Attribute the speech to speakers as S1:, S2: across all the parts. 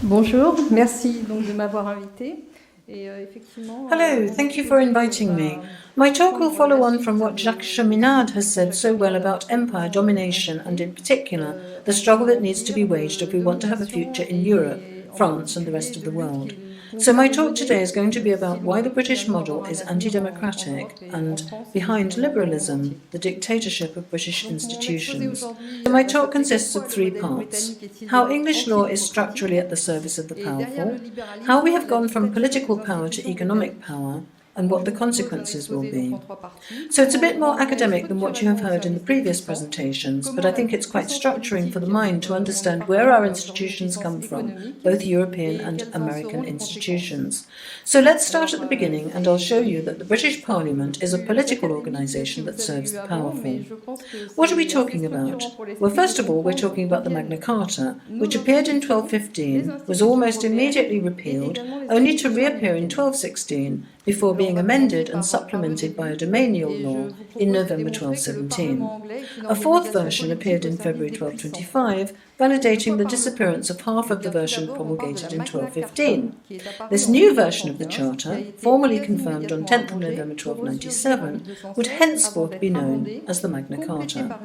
S1: Bonjour, merci donc de m'avoir invité.
S2: Hello, thank you for inviting me. My talk will follow on from what Jacques Cheminade has said so well about empire domination and, in particular, the struggle that needs to be waged if we want to have a future in Europe, France and the rest of the world. So my talk today is going to be about why the British model is anti-democratic and, behind liberalism, the dictatorship of British institutions. So my talk consists of three parts: how English law is structurally at the service of the powerful, how we have gone from political power to economic power, and what the consequences will be. So it's a bit more academic than what you have heard in the previous presentations, but I think it's quite structuring for the mind to understand where our institutions come from, both European and American institutions. So let's start at the beginning, and I'll show you that the British Parliament is a political organisation that serves the powerful. What are we talking about? Well, first of all, we're talking about the Magna Carta, which appeared in 1215, was almost immediately repealed, only to reappear in 1216, before being amended and supplemented by a domanial law in November 1217. A fourth version appeared in February 1225, validating the disappearance of half of the version promulgated in 1215. This new version of the Charter, formally confirmed on 10th of November 1297, would henceforth be known as the Magna Carta.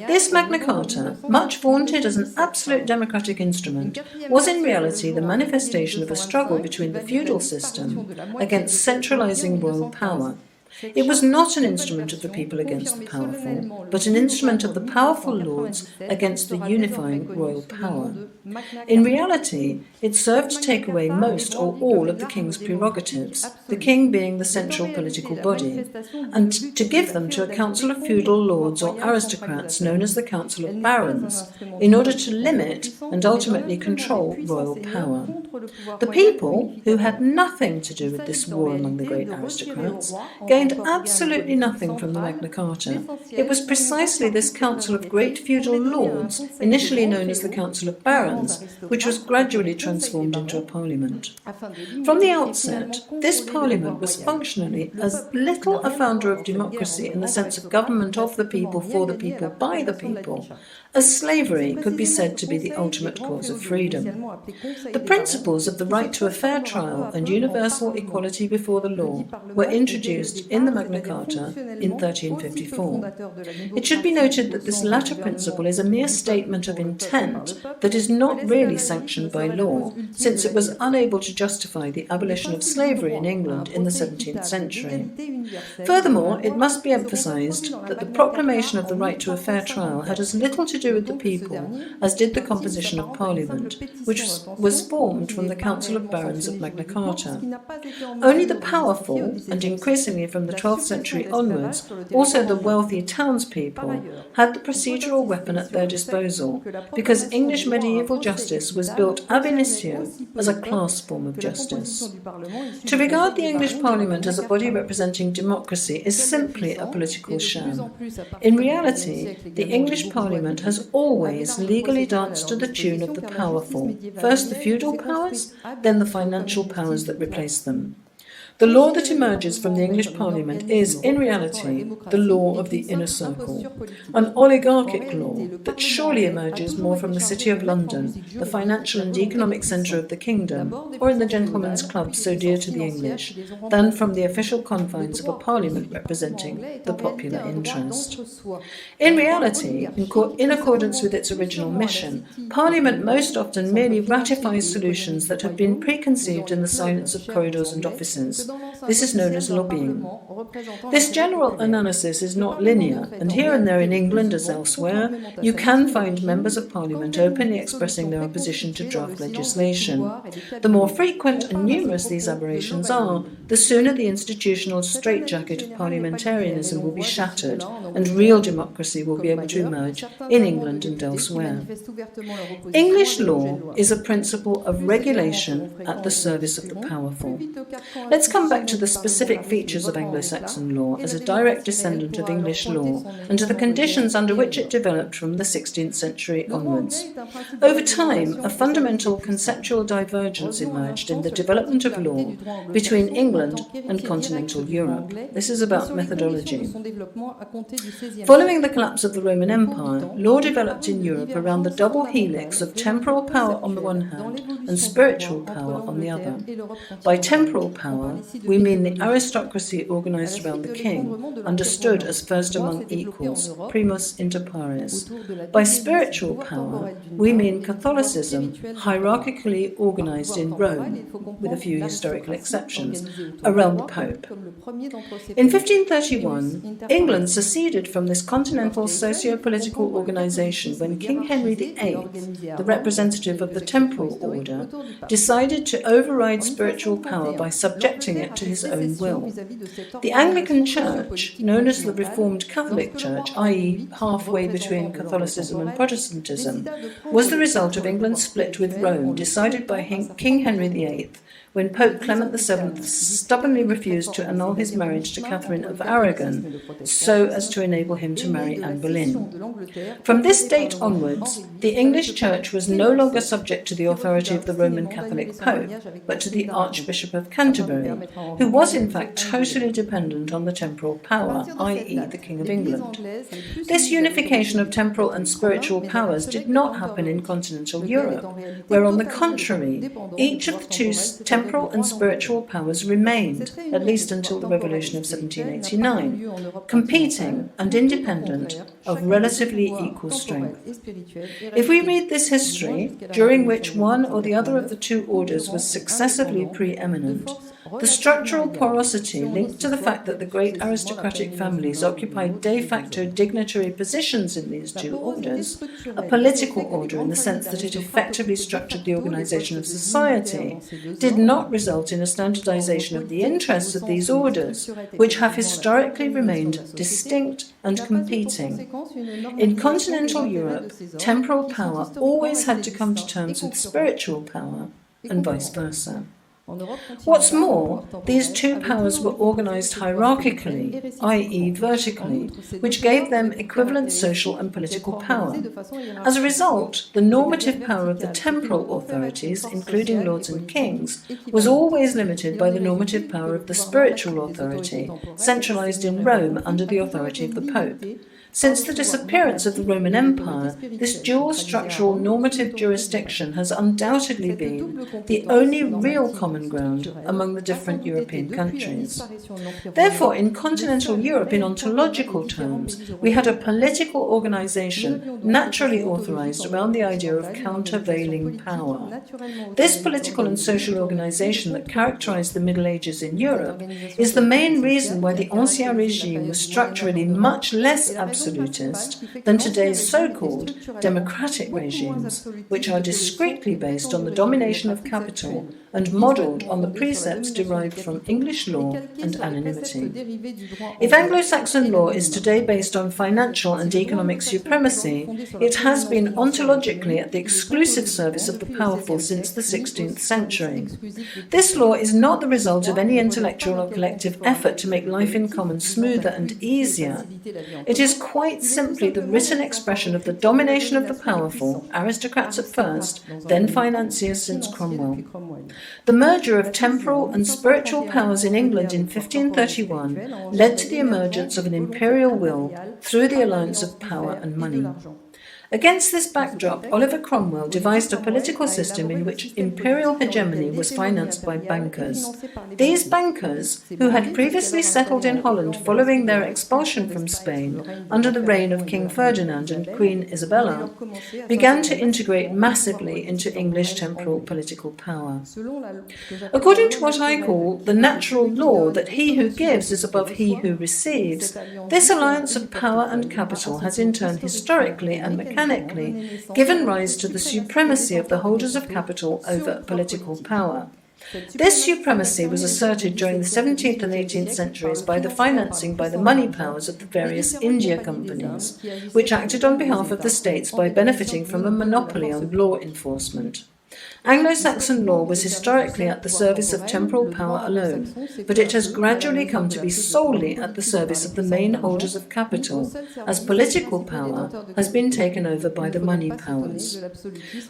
S2: This Magna Carta, much vaunted as an absolute democratic instrument, was in reality the manifestation of a struggle between the feudal system against centralising royal power. It was not an instrument of the people against the powerful, but an instrument of the powerful lords against the unifying royal power. In reality, it served to take away most or all of the king's prerogatives, the king being the central political body, and to give them to a council of feudal lords or aristocrats known as the Council of Barons, in order to limit and ultimately control royal power. The people, who had nothing to do with this war among the great aristocrats, gained absolutely nothing from the Magna Carta. It was precisely this council of great feudal lords, initially known as the Council of Barons, which was gradually transformed into a parliament. From the outset, this parliament was functionally as little a founder of democracy in the sense of government of the people, for the people, by the people, as slavery could be said to be the ultimate cause of freedom. The principles of the right to a fair trial and universal equality before the law were introduced in the Magna Carta in 1354. It should be noted that this latter principle is a mere statement of intent that is not really sanctioned by law, since it was unable to justify the abolition of slavery in England in the 17th century. Furthermore, it must be emphasised that the proclamation of the right to a fair trial had as little to do with the people as did the composition of Parliament, which was formed from the Council of Barons of Magna Carta. Only the powerful, and increasingly from the 12th century onwards, also the wealthy townspeople, had the procedural weapon at their disposal, because English medieval justice was built ab initio as a class form of justice. To regard the English Parliament as a body representing democracy is simply a political sham. In reality, the English Parliament has always legally danced to the tune of the powerful, first the feudal powers, then the financial powers that replace them. The law that emerges from the English Parliament is, in reality, the law of the inner circle, an oligarchic law that surely emerges more from the City of London, the financial and economic centre of the kingdom, or in the gentlemen's clubs so dear to the English, than from the official confines of a Parliament representing the popular interest. In reality, in accordance with its original mission, Parliament most often merely ratifies solutions that have been preconceived in the silence of corridors and offices. This is known as lobbying. This general analysis is not linear, and here and there in England as elsewhere, you can find members of Parliament openly expressing their opposition to draft legislation. The more frequent and numerous these aberrations are, the sooner the institutional straitjacket of parliamentarianism will be shattered, and real democracy will be able to emerge in England and elsewhere. English law is a principle of regulation at the service of the powerful. Let's come back back to the specific features of Anglo-Saxon law as a direct descendant of English law and to the conditions under which it developed from the 16th century onwards. Over time, a fundamental conceptual divergence emerged in the development of law between England and continental Europe. This is about methodology. Following the collapse of the Roman Empire, law developed in Europe around the double helix of temporal power on the one hand and spiritual power on the other. By temporal power, we mean the aristocracy organized around the king, understood as first among equals, primus inter pares. By spiritual power, we mean Catholicism, hierarchically organized in Rome, with a few historical exceptions, around the Pope. In 1531, England seceded from this continental socio-political organization when King Henry VIII, the representative of the temporal order, decided to override spiritual power by subjecting it to his own will. The Anglican Church, known as the Reformed Catholic Church, i.e. halfway between Catholicism and Protestantism, was the result of England's split with Rome, decided by King Henry VIII, when Pope Clement VII stubbornly refused to annul his marriage to Catherine of Aragon so as to enable him to marry Anne Boleyn. From this date onwards, the English Church was no longer subject to the authority of the Roman Catholic Pope, but to the Archbishop of Canterbury, who was in fact totally dependent on the temporal power, i.e. the King of England. This unification of temporal and spiritual powers did not happen in continental Europe, where on the contrary, each of the two temporal and spiritual powers remained, at least until the Revolution of 1789, competing and independent of relatively equal strength. If we read this history, during which one or the other of the two orders was successively preeminent, the structural porosity linked to the fact that the great aristocratic families occupied de facto dignitary positions in these two orders, a political order in the sense that it effectively structured the organization of society, did not result in a standardization of the interests of these orders, which have historically remained distinct and competing. In continental Europe, temporal power always had to come to terms with spiritual power, and vice versa. What's more, these two powers were organized hierarchically, i.e. vertically, which gave them equivalent social and political power. As a result, the normative power of the temporal authorities, including lords and kings, was always limited by the normative power of the spiritual authority, centralized in Rome under the authority of the Pope. Since the disappearance of the Roman Empire, this dual structural normative jurisdiction has undoubtedly been the only real common ground among the different European countries. Therefore, in continental Europe, in ontological terms, we had a political organization naturally authorized around the idea of countervailing power. This political and social organization that characterized the Middle Ages in Europe is the main reason why the Ancien Régime was structurally much less absolutist than today's so-called democratic regimes, which are discreetly based on the domination of capital and modelled on the precepts derived from English law and anonymity. If Anglo-Saxon law is today based on financial and economic supremacy, it has been ontologically at the exclusive service of the powerful since the 16th century. This law is not the result of any intellectual or collective effort to make life in common smoother and easier. It is quite simply the written expression of the domination of the powerful, aristocrats at first, then financiers since Cromwell. The merger of temporal and spiritual powers in England in 1531 led to the emergence of an imperial will through the alliance of power and money. Against this backdrop, Oliver Cromwell devised a political system in which imperial hegemony was financed by bankers. These bankers, who had previously settled in Holland following their expulsion from Spain under the reign of King Ferdinand and Queen Isabella, began to integrate massively into English temporal political power. According to what I call the natural law that he who gives is above he who receives, this alliance of power and capital has in turn historically and mechanically given rise to the supremacy of the holders of capital over political power. This supremacy was asserted during the 17th and 18th centuries by the financing by the money powers of the various India companies, which acted on behalf of the states by benefiting from a monopoly on law enforcement. Anglo-Saxon law was historically at the service of temporal power alone, but it has gradually come to be solely at the service of the main holders of capital, as political power has been taken over by the money powers.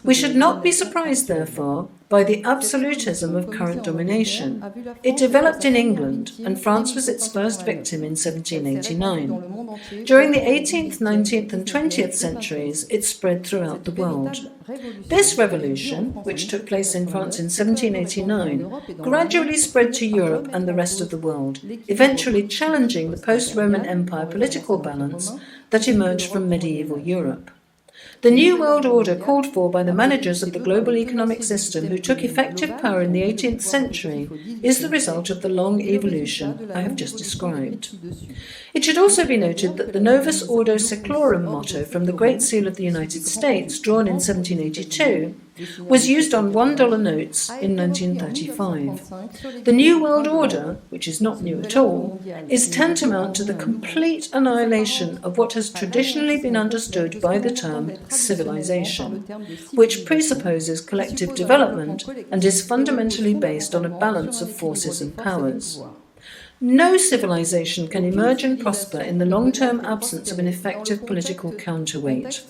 S2: We should not be surprised, therefore, by the absolutism of current domination. It developed in England, and France was its first victim in 1789. During the 18th, 19th and 20th centuries, it spread throughout the world. This revolution, which took place in France in 1789, gradually spread to Europe and the rest of the world, eventually challenging the post-Roman Empire political balance that emerged from medieval Europe. The New World Order called for by the managers of the global economic system who took effective power in the 18th century is the result of the long evolution I have just described. It should also be noted that the Novus Ordo Seclorum motto from the Great Seal of the United States, drawn in 1782, was used on $1 notes in 1935. The New World Order, which is not new at all, is tantamount to the complete annihilation of what has traditionally been understood by the term civilization, which presupposes collective development and is fundamentally based on a balance of forces and powers. No civilization can emerge and prosper in the long-term absence of an effective political counterweight.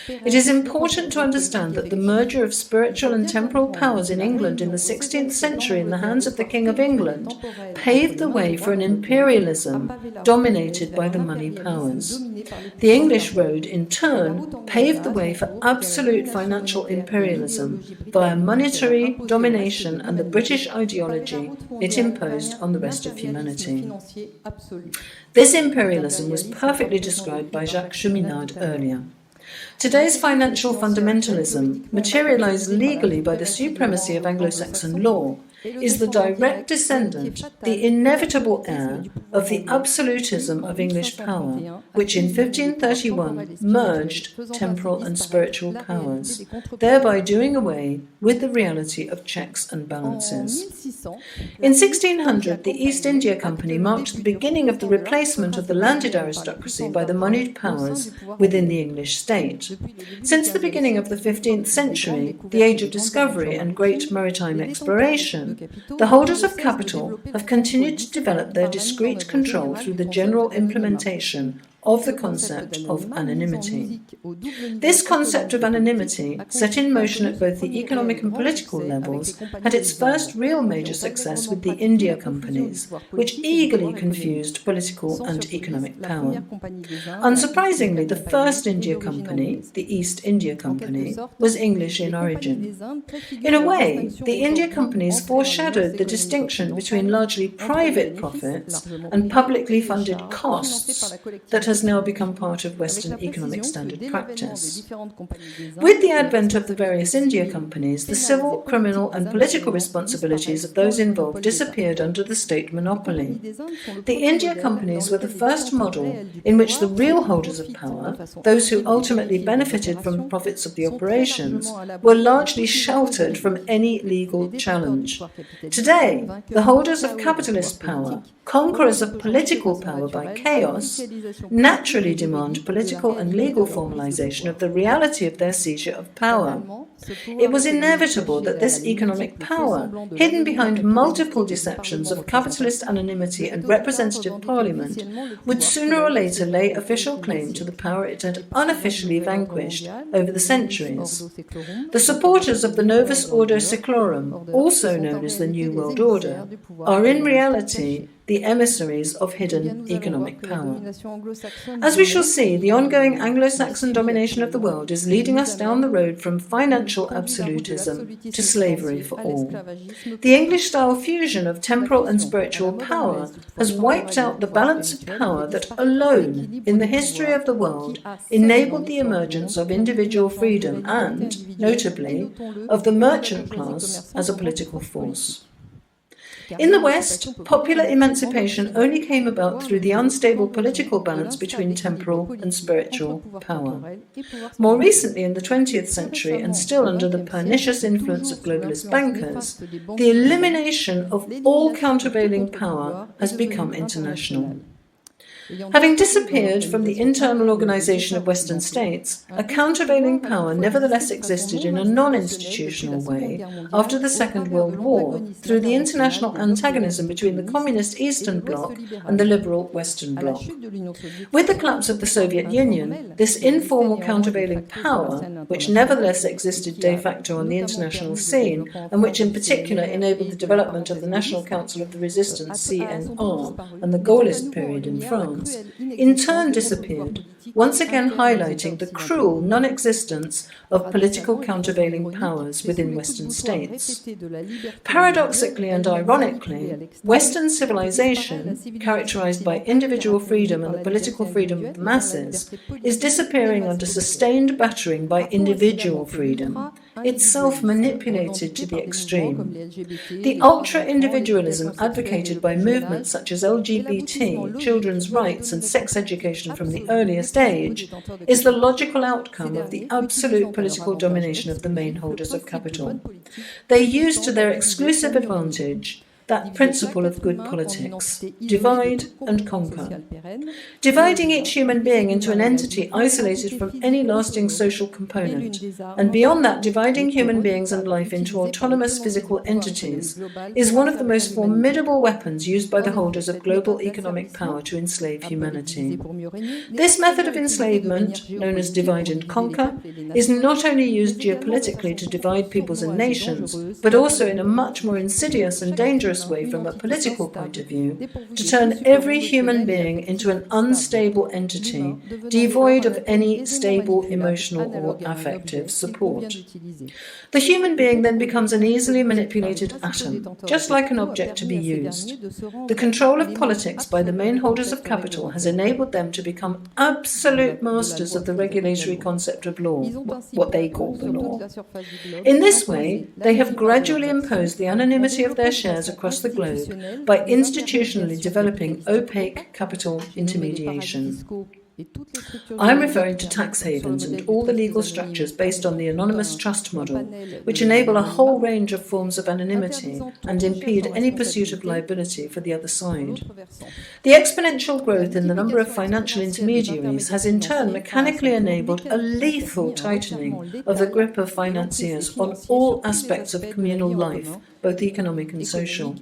S2: It is important to understand that the merger of spiritual and temporal powers in England in the 16th century in the hands of the King of England paved the way for an imperialism dominated by the money powers. The English road, in turn, paved the way for absolute financial imperialism via monetary domination and the British ideology it imposed on the rest of humanity. This imperialism was perfectly described by Jacques Cheminade earlier. Today's financial fundamentalism, materialized legally by the supremacy of Anglo-Saxon law, is the direct descendant, the inevitable heir, of the absolutism of English power, which in 1531 merged temporal and spiritual powers, thereby doing away with the reality of checks and balances. In 1600, the East India Company marked the beginning of the replacement of the landed aristocracy by the moneyed powers within the English state. Since the beginning of the 15th century, the age of discovery and great maritime exploration, the holders of capital have continued to develop their discrete control through the general implementation of the concept of anonymity. This concept of anonymity, set in motion at both the economic and political levels, had its first real major success with the India companies, which eagerly confused political and economic power. Unsurprisingly, the first India company, the East India Company, was English in origin. In a way, the India companies foreshadowed the distinction between largely private profits and publicly funded costs that has now become part of Western economic standard practice. With the advent of the various India companies, the civil, criminal and political responsibilities of those involved disappeared under the state monopoly. The India companies were the first model in which the real holders of power, those who ultimately benefited from the profits of the operations, were largely sheltered from any legal challenge. Today, the holders of capitalist power, conquerors of political power by chaos, naturally demand political and legal formalization of the reality of their seizure of power. It was inevitable that this economic power, hidden behind multiple deceptions of capitalist anonymity and representative parliament, would sooner or later lay official claim to the power it had unofficially vanquished over the centuries. The supporters of the Novus Ordo Seclorum, also known as the New World Order, are in reality the emissaries of hidden economic power. As we shall see, the ongoing Anglo-Saxon domination of the world is leading us down the road from financial absolutism to slavery for all. The English-style fusion of temporal and spiritual power has wiped out the balance of power that alone, in the history of the world, enabled the emergence of individual freedom and, notably, of the merchant class as a political force. In the West, popular emancipation only came about through the unstable political balance between temporal and spiritual power. More recently, in the 20th century, and still under the pernicious influence of globalist bankers, the elimination of all countervailing power has become international. Having disappeared from the internal organization of Western states, a countervailing power nevertheless existed in a non-institutional way after the Second World War through the international antagonism between the communist Eastern Bloc and the liberal Western Bloc. With the collapse of the Soviet Union, this informal countervailing power, which nevertheless existed de facto on the international scene, and which in particular enabled the development of the National Council of the Resistance, CNR, and the Gaullist period in France, in turn disappeared, once again highlighting the cruel non-existence of political countervailing powers within Western states. Paradoxically and ironically, Western civilization, characterized by individual freedom and the political freedom of the masses, is disappearing under sustained battering by individual freedom, itself manipulated to the extreme. The ultra-individualism advocated by movements such as LGBT, children's rights and sex education from the earliest age is the logical outcome of the absolute political domination of the main holders of capital. They use to their exclusive advantage that principle of good politics, divide and conquer. Dividing each human being into an entity isolated from any lasting social component, and beyond that dividing human beings and life into autonomous physical entities, is one of the most formidable weapons used by the holders of global economic power to enslave humanity. This method of enslavement, known as divide and conquer, is not only used geopolitically to divide peoples and nations, but also in a much more insidious and dangerous way from a political point of view, to turn every human being into an unstable entity, devoid of any stable emotional or affective support. The human being then becomes an easily manipulated atom, just like an object to be used. The control of politics by the main holders of capital has enabled them to become absolute masters of the regulatory concept of law, what they call the law. In this way, they have gradually imposed the anonymity of their shares across the globe by institutionally developing opaque capital intermediation. I am referring to tax havens and all the legal structures based on the anonymous trust model, which enable a whole range of forms of anonymity and impede any pursuit of liability for the other side. The exponential growth in the number of financial intermediaries has in turn mechanically enabled a lethal tightening of the grip of financiers on all aspects of communal life, both economic and social.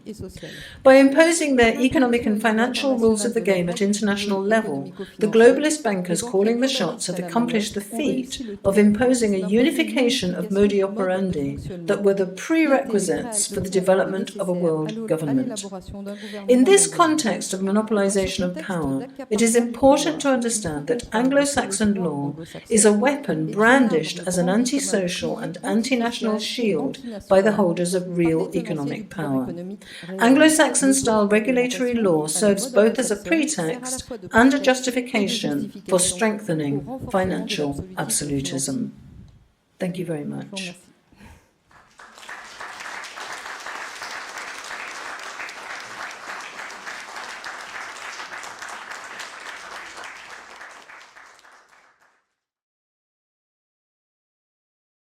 S2: By imposing their economic and financial rules of the game at international level, the globalist bankers calling the shots have accomplished the feat of imposing a unification of modi operandi that were the prerequisites for the development of a world government. In this context of monopolization of power, it is important to understand that Anglo-Saxon law is a weapon brandished as an antisocial and anti-national shield by the holders of real economic power. Anglo-Saxon style regulatory law serves both as a pretext and a justification for strengthening financial absolutism. Thank you very much.